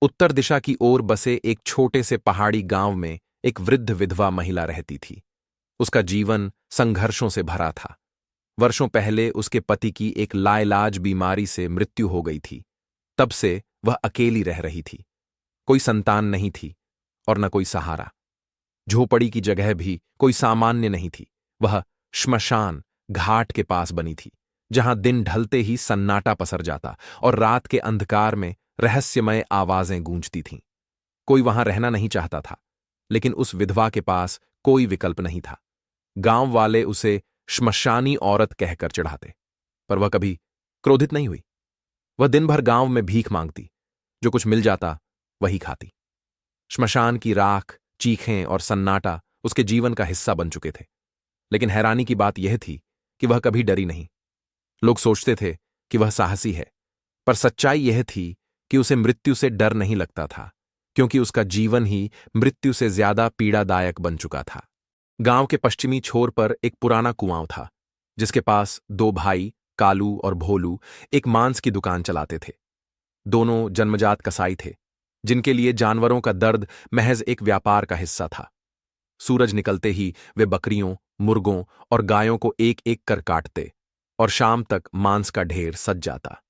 उत्तर दिशा की ओर बसे एक छोटे से पहाड़ी गांव में एक वृद्ध विधवा महिला रहती थी। उसका जीवन संघर्षों से भरा था। वर्षों पहले उसके पति की एक लाइलाज बीमारी से मृत्यु हो गई थी। तब से वह अकेली रह रही थी। कोई संतान नहीं थी और न कोई सहारा। झोपड़ी की जगह भी कोई सामान्य नहीं थी। वह श्मशान घाट के पास बनी थी, जहां दिन ढलते ही सन्नाटा पसर जाता और रात के अंधकार में रहस्यमय आवाजें गूंजती थीं। कोई वहां रहना नहीं चाहता था, लेकिन उस विधवा के पास कोई विकल्प नहीं था। गांव वाले उसे श्मशानी औरत कहकर चिढ़ाते, पर वह कभी क्रोधित नहीं हुई। वह दिन भर गांव में भीख मांगती, जो कुछ मिल जाता वही खाती। श्मशान की राख, चीखें और सन्नाटा उसके जीवन का हिस्सा बन चुके थे। लेकिन हैरानी की बात यह थी कि वह कभी डरी नहीं। लोग सोचते थे कि वह साहसी है, पर सच्चाई यह थी कि उसे मृत्यु से डर नहीं लगता था, क्योंकि उसका जीवन ही मृत्यु से ज्यादा पीड़ादायक बन चुका था। गांव के पश्चिमी छोर पर एक पुराना कुआं था, जिसके पास दो भाई कालू और भोलू एक मांस की दुकान चलाते थे। दोनों जन्मजात कसाई थे, जिनके लिए जानवरों का दर्द महज एक व्यापार का हिस्सा था। सूरज निकलते ही वे बकरियों, मुर्गों और गायों को एक एक कर काटते और शाम तक मांस का ढेर सज जाता।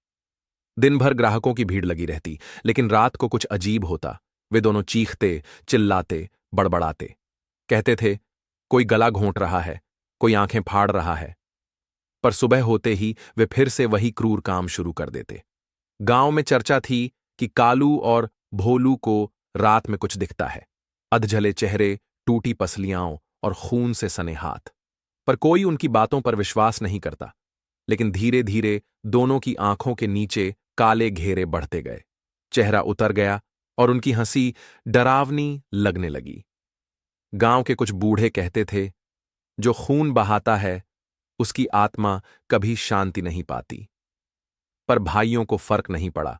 दिन भर ग्राहकों की भीड़ लगी रहती, लेकिन रात को कुछ अजीब होता। वे दोनों चीखते, चिल्लाते, बड़बड़ाते। कहते थे, कोई गला घोंट रहा है, कोई आंखें फाड़ रहा है। पर सुबह होते ही वे फिर से वही क्रूर काम शुरू कर देते। गांव में चर्चा थी कि कालू और भोलू को रात में कुछ दिखता है। अधजले चेहरे, टूटी पसलियां और खून से सने हाथ। पर कोई उनकी बातों पर विश्वास नहीं करता। लेकिन धीरे धीरे दोनों की आंखों के नीचे काले घेरे बढ़ते गए। चेहरा उतर गया और उनकी हंसी डरावनी लगने लगी। गांव के कुछ बूढ़े कहते थे, जो खून बहाता है उसकी आत्मा कभी शांति नहीं पाती। पर भाइयों को फर्क नहीं पड़ा,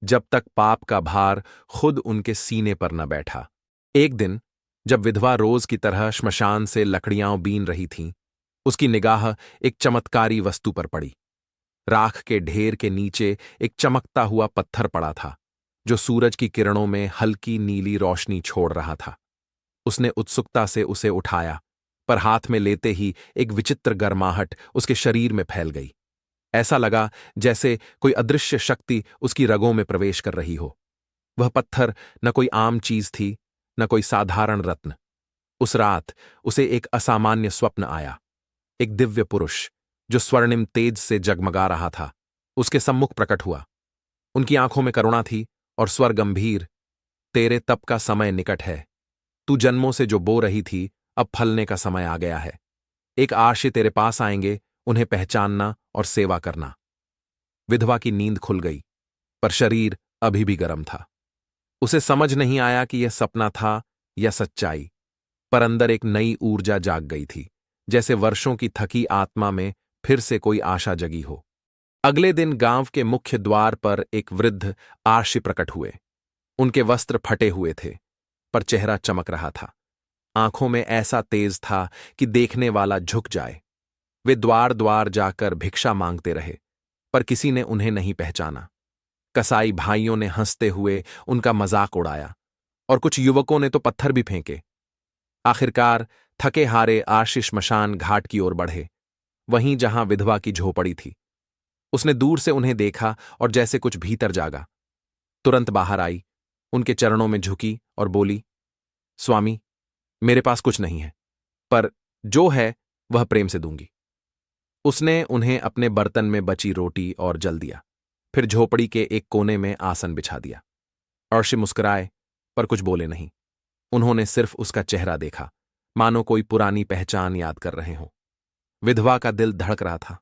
जब तक पाप का भार खुद उनके सीने पर न बैठा। एक दिन जब विधवा रोज की तरह श्मशान से लकड़ियां बीन रही थीं, उसकी निगाह एक चमत्कारी वस्तु पर पड़ी। राख के ढेर के नीचे एक चमकता हुआ पत्थर पड़ा था, जो सूरज की किरणों में हल्की नीली रोशनी छोड़ रहा था। उसने उत्सुकता से उसे उठाया, पर हाथ में लेते ही एक विचित्र गर्माहट उसके शरीर में फैल गई। ऐसा लगा जैसे कोई अदृश्य शक्ति उसकी रगों में प्रवेश कर रही हो। वह पत्थर न कोई आम चीज थी, न कोई साधारण रत्न। उस रात उसे एक असामान्य स्वप्न आया। एक दिव्य पुरुष, जो स्वर्णिम तेज से जगमगा रहा था, उसके सम्मुख प्रकट हुआ। उनकी आंखों में करुणा थी और स्वर गंभीर, तेरे तप का समय निकट है। तू जन्मों से जो बो रही थी, अब फलने का समय आ गया है। एक आशी तेरे पास आएंगे, उन्हें पहचानना और सेवा करना। विधवा की नींद खुल गई, पर शरीर अभी भी गर्म था। उसे समझ नहीं आया कि यह सपना था या सच्चाई, पर अंदर एक नई ऊर्जा जाग गई थी, जैसे वर्षों की थकी आत्मा में फिर से कोई आशा जगी हो। अगले दिन गांव के मुख्य द्वार पर एक वृद्ध आर्षि प्रकट हुए। उनके वस्त्र फटे हुए थे, पर चेहरा चमक रहा था। आंखों में ऐसा तेज था कि देखने वाला झुक जाए। वे द्वार द्वार जाकर भिक्षा मांगते रहे, पर किसी ने उन्हें नहीं पहचाना। कसाई भाइयों ने हंसते हुए उनका मजाक उड़ाया और कुछ युवकों ने तो पत्थर भी फेंके। आखिरकार थके हारे आर्षि श्मशान घाट की ओर बढ़े, वहीं जहां विधवा की झोपड़ी थी। उसने दूर से उन्हें देखा और जैसे कुछ भीतर जागा। तुरंत बाहर आई, उनके चरणों में झुकी और बोली, स्वामी, मेरे पास कुछ नहीं है, पर जो है वह प्रेम से दूंगी। उसने उन्हें अपने बर्तन में बची रोटी और जल दिया, फिर झोपड़ी के एक कोने में आसन बिछा दिया। अर्शी मुस्कुराए, पर कुछ बोले नहीं। उन्होंने सिर्फ उसका चेहरा देखा, मानो कोई पुरानी पहचान याद कर रहे हों। विधवा का दिल धड़क रहा था।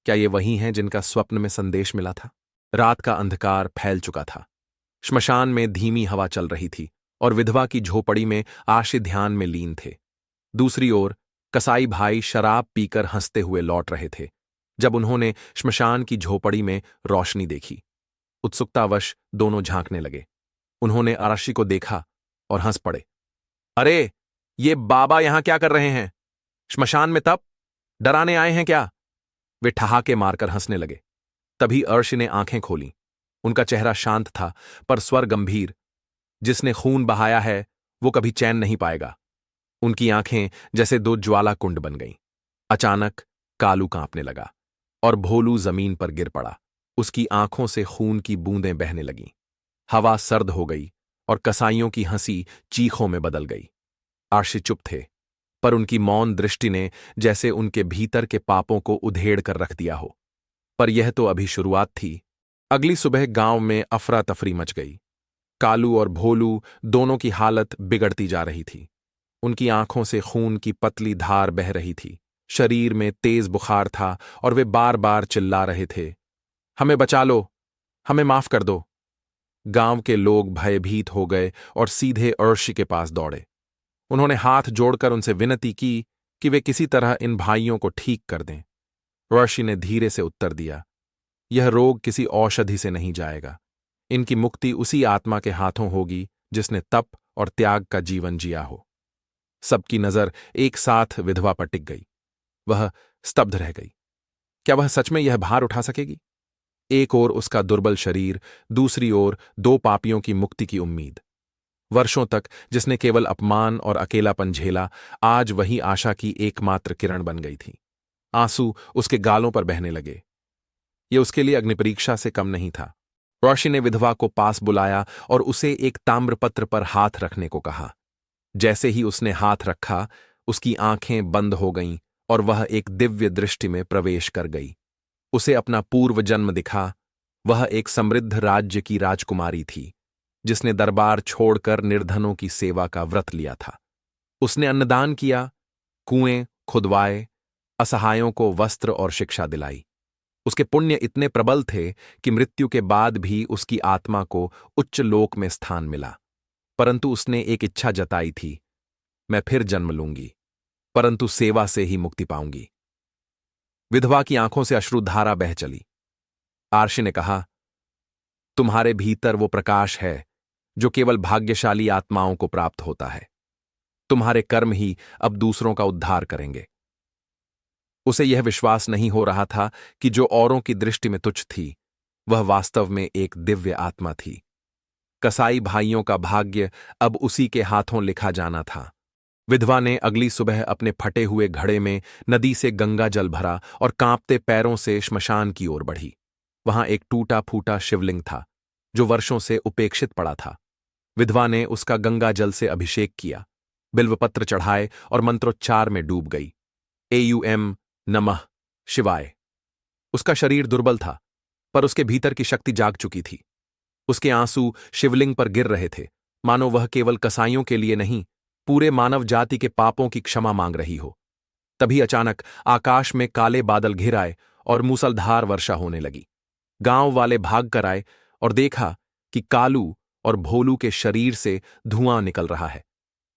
क्या ये वही हैं जिनका स्वप्न में संदेश मिला था? रात का अंधकार फैल चुका था। श्मशान में धीमी हवा चल रही थी और विधवा की झोपड़ी में आर्षि ध्यान में लीन थे। दूसरी ओर कसाई भाई शराब पीकर हंसते हुए लौट रहे थे, जब उन्होंने श्मशान की झोपड़ी में रोशनी देखी। उत्सुकतावश दोनों झांकने लगे। उन्होंने आर्षि को देखा और हंस पड़े। अरे, ये बाबा यहां क्या कर रहे हैं? श्मशान में तप डराने आए हैं क्या? वे ठहाके मारकर हंसने लगे। तभी अर्शी ने आंखें खोलीं। उनका चेहरा शांत था, पर स्वर गंभीर। जिसने खून बहाया है वो कभी चैन नहीं पाएगा। उनकी आंखें जैसे दो ज्वाला कुंड बन गईं। अचानक कालू कांपने लगा और भोलू जमीन पर गिर पड़ा। उसकी आंखों से खून की बूंदें बहने लगीं। हवा सर्द हो गई और कसाईयों की हंसी चीखों में बदल गई। आर्शी चुप थे, पर उनकी मौन दृष्टि ने जैसे उनके भीतर के पापों को उधेड़ कर रख दिया हो। पर यह तो अभी शुरुआत थी। अगली सुबह गांव में अफरा तफरी मच गई। कालू और भोलू दोनों की हालत बिगड़ती जा रही थी। उनकी आंखों से खून की पतली धार बह रही थी, शरीर में तेज बुखार था और वे बार बार चिल्ला रहे थे, हमें बचा लो, हमें माफ कर दो। गांव के लोग भयभीत हो गए और सीधे अर्शी के पास दौड़े। उन्होंने हाथ जोड़कर उनसे विनती की कि वे किसी तरह इन भाइयों को ठीक कर दें। अर्शी ने धीरे से उत्तर दिया, यह रोग किसी औषधि से नहीं जाएगा। इनकी मुक्ति उसी आत्मा के हाथों होगी जिसने तप और त्याग का जीवन जिया हो। सबकी नजर एक साथ विधवा पर टिक गई। वह स्तब्ध रह गई। क्या वह सच में यह भार उठा सकेगी? एक ओर उसका दुर्बल शरीर, दूसरी ओर दो पापियों की मुक्ति की उम्मीद। वर्षों तक जिसने केवल अपमान और अकेलापन झेला, आज वही आशा की एकमात्र किरण बन गई थी। आंसू उसके गालों पर बहने लगे। यह उसके लिए अग्निपरीक्षा से कम नहीं था। रोशी ने विधवा को पास बुलाया और उसे एक ताम्रपत्र पर हाथ रखने को कहा। जैसे ही उसने हाथ रखा, उसकी आंखें बंद हो गईं और वह एक दिव्य दृष्टि में प्रवेश कर गई। उसे अपना पूर्व जन्म दिखा। वह एक समृद्ध राज्य की राजकुमारी थी, जिसने दरबार छोड़कर निर्धनों की सेवा का व्रत लिया था। उसने अन्नदान किया, कुएं खुदवाए, असहायों को वस्त्र और शिक्षा दिलाई। उसके पुण्य इतने प्रबल थे कि मृत्यु के बाद भी उसकी आत्मा को उच्च लोक में स्थान मिला। परंतु उसने एक इच्छा जताई थी, मैं फिर जन्म लूंगी, परंतु सेवा से ही मुक्ति पाऊंगी। विधवा की आंखों से अश्रुधारा बह चली। आर्शी ने कहा, तुम्हारे भीतर वो प्रकाश है जो केवल भाग्यशाली आत्माओं को प्राप्त होता है। तुम्हारे कर्म ही अब दूसरों का उद्धार करेंगे। उसे यह विश्वास नहीं हो रहा था कि जो औरों की दृष्टि में तुच्छ थी, वह वास्तव में एक दिव्य आत्मा थी। कसाई भाइयों का भाग्य अब उसी के हाथों लिखा जाना था। विधवा ने अगली सुबह अपने फटे हुए घड़े में नदी से गंगा जल भरा और कांपते पैरों से श्मशान की ओर बढ़ी। वहां एक टूटा फूटा शिवलिंग था, जो वर्षों से उपेक्षित पड़ा था। विधवा ने उसका गंगा जल से अभिषेक किया, बिल्वपत्र चढ़ाए और मंत्रोच्चार में डूब गई। एयूएम नमः शिवाय। उसका शरीर दुर्बल था, पर उसके भीतर की शक्ति जाग चुकी थी। उसके आंसू शिवलिंग पर गिर रहे थे, मानो वह केवल कसाईयों के लिए नहीं, पूरे मानव जाति के पापों की क्षमा मांग रही हो। तभी अचानक आकाश में काले बादल घिर आए और मूसलधार वर्षा होने लगी। गांव वाले भाग कर आए और देखा कि कालू और भोलू के शरीर से धुआं निकल रहा है,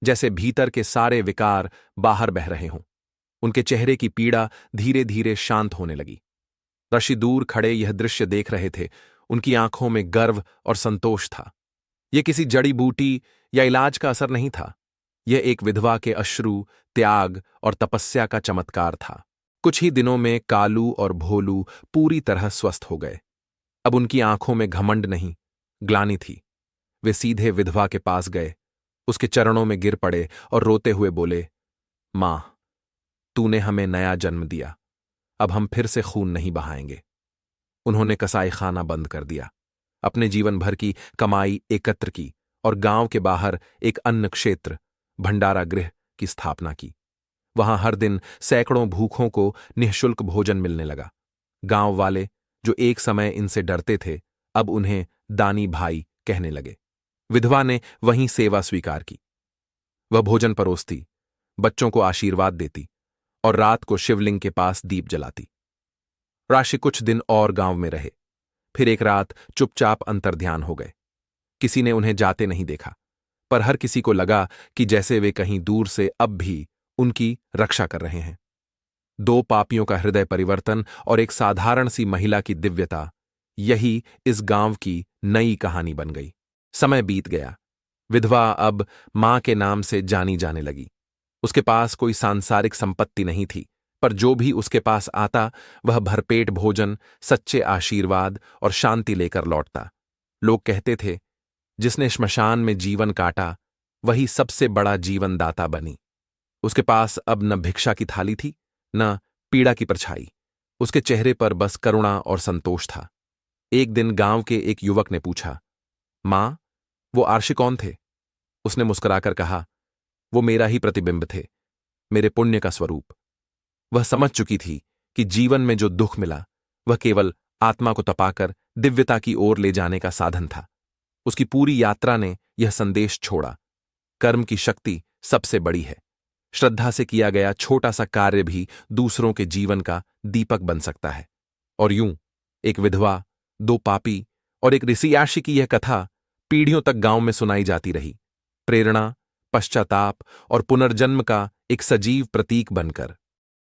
जैसे भीतर के सारे विकार बाहर बह रहे हों। उनके चेहरे की पीड़ा धीरे धीरे शांत होने लगी। ऋषि दूर खड़े यह दृश्य देख रहे थे। उनकी आंखों में गर्व और संतोष था। यह किसी जड़ी बूटी या इलाज का असर नहीं था। यह एक विधवा के अश्रु, त्याग और तपस्या का चमत्कार था। कुछ ही दिनों में कालू और भोलू पूरी तरह स्वस्थ हो गए। अब उनकी आंखों में घमंड नहीं, ग्लानि थी। वे सीधे विधवा के पास गए, उसके चरणों में गिर पड़े और रोते हुए बोले, मां, तूने हमें नया जन्म दिया, अब हम फिर से खून नहीं बहाएंगे। उन्होंने कसाई खाना बंद कर दिया, अपने जीवन भर की कमाई एकत्र की और गांव के बाहर एक अन्न क्षेत्र, भंडारा गृह की स्थापना की। वहां हर दिन सैकड़ों भूखों को निःशुल्क भोजन मिलने लगा। गांव वाले, जो एक समय इनसे डरते थे, अब उन्हें दानी भाई कहने लगे। विधवा ने वहीं सेवा स्वीकार की। वह भोजन परोसती, बच्चों को आशीर्वाद देती और रात को शिवलिंग के पास दीप जलाती। राशि कुछ दिन और गांव में रहे, फिर एक रात चुपचाप अंतर्ध्यान हो गए। किसी ने उन्हें जाते नहीं देखा, पर हर किसी को लगा कि जैसे वे कहीं दूर से अब भी उनकी रक्षा कर रहे हैं। दो पापियों का हृदय परिवर्तन और एक साधारण सी महिला की दिव्यता, यही इस गांव की नई कहानी बन गई। समय बीत गया। विधवा अब मां के नाम से जानी जाने लगी। उसके पास कोई सांसारिक संपत्ति नहीं थी, पर जो भी उसके पास आता वह भरपेट भोजन, सच्चे आशीर्वाद और शांति लेकर लौटता। लोग कहते थे, जिसने श्मशान में जीवन काटा वही सबसे बड़ा जीवन दाता बनी। उसके पास अब न भिक्षा की थाली थी, न पीड़ा की परछाई। उसके चेहरे पर बस करुणा और संतोष था। एक दिन गांव के एक युवक ने पूछा, मां, वो आर्षि कौन थे? उसने मुस्कुराकर कहा, वो मेरा ही प्रतिबिंब थे, मेरे पुण्य का स्वरूप। वह समझ चुकी थी कि जीवन में जो दुख मिला वह केवल आत्मा को तपाकर दिव्यता की ओर ले जाने का साधन था। उसकी पूरी यात्रा ने यह संदेश छोड़ा, कर्म की शक्ति सबसे बड़ी है। श्रद्धा से किया गया छोटा सा कार्य भी दूसरों के जीवन का दीपक बन सकता है। और यूं एक विधवा, दो पापी और एक ऋषियाशी की यह कथा पीढ़ियों तक गांव में सुनाई जाती रही, प्रेरणा, पश्चाताप और पुनर्जन्म का एक सजीव प्रतीक बनकर।